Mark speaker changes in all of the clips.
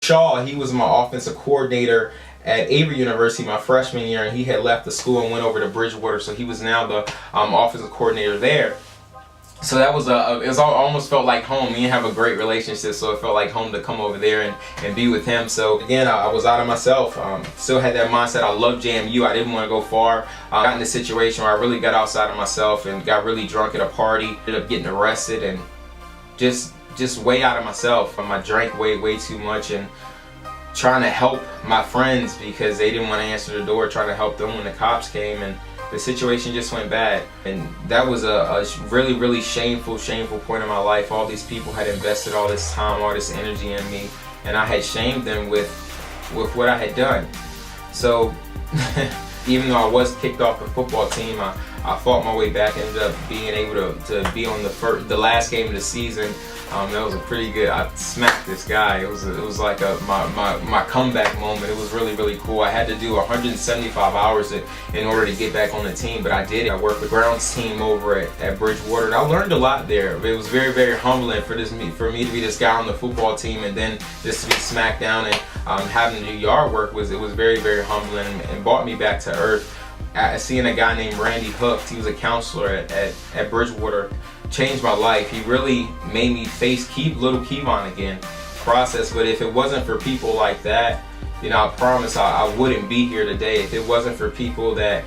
Speaker 1: Shaw, he was my offensive coordinator at Avery University my freshman year, and he had left the school and went over to Bridgewater, so he was now the offensive coordinator there. So that was almost felt like home. Me and have a great relationship, so it felt like home to come over there and be with him. So again, I was out of myself. Still had that mindset. I love JMU. I didn't want to go far. Got in a situation where I really got outside of myself and got really drunk at a party. Ended up getting arrested and just way out of myself. I drank way too much and trying to help my friends because they didn't want to answer the door, trying to help them when the cops came, and the situation just went bad. And that was a really shameful point in my life. All these people had invested all this time, all this energy in me, and I had shamed them with what I had done. So even though I was kicked off the football team, I fought my way back, ended up being able to be on the last game of the season. That was a pretty good. I smacked this guy. It was like my comeback moment. It was really cool. I had to do 175 hours in order to get back on the team, but I did it. I worked with grounds team over at Bridgewater, and I learned a lot there. It was very humbling for me to be this guy on the football team, and then just to be smacked down and having to do yard work was very humbling and brought me back to earth. Seeing a guy named Randy Hooks, he was a counselor at Bridgewater, changed my life. He really made me face little Kevon again process. But if it wasn't for people like that, you know, I promise I wouldn't be here today. If it wasn't for people that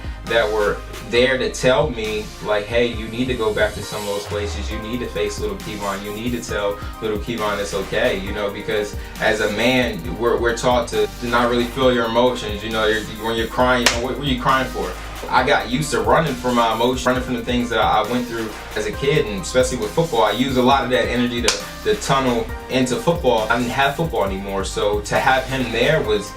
Speaker 1: were there to tell me, like, hey, you need to go back to some of those places, you need to face little Kevon, you need to tell little Kevon it's okay, you know, because as a man, we're taught to not really feel your emotions. You know, when you're crying, you know, what were you crying for? I got used to running from my emotions, running from the things that I went through as a kid, and especially with football, I use a lot of that energy to tunnel into football. I didn't have football anymore, so to have him there was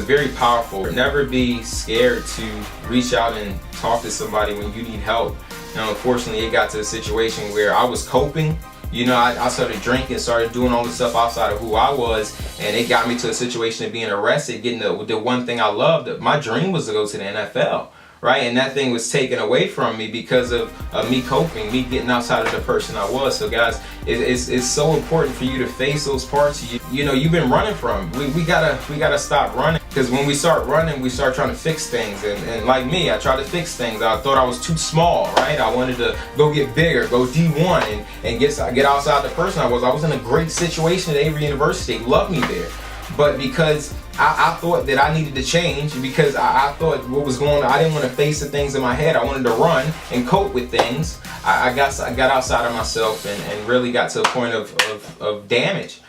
Speaker 1: very powerful. Never be scared to reach out and talk to somebody when you need help. Now, unfortunately, it got to a situation where I was coping. You know, I started drinking, started doing all the stuff outside of who I was, and it got me to a situation of being arrested, getting the one thing I loved. My dream was to go to the NFL. Right, and that thing was taken away from me because of me coping, me getting outside of the person I was. So guys, it's so important for you to face those parts you know you've been running from. We gotta stop running, because when we start running, we start trying to fix things. And like me, I tried to fix things. I thought I was too small, right? I wanted to go get bigger, go D1, and get outside the person I was. I was in a great situation at Avery University. They loved me there. But because I thought that I needed to change, because I thought what was going on, I didn't want to face the things in my head. I wanted to run and cope with things. I got outside of myself and really got to a point of damage.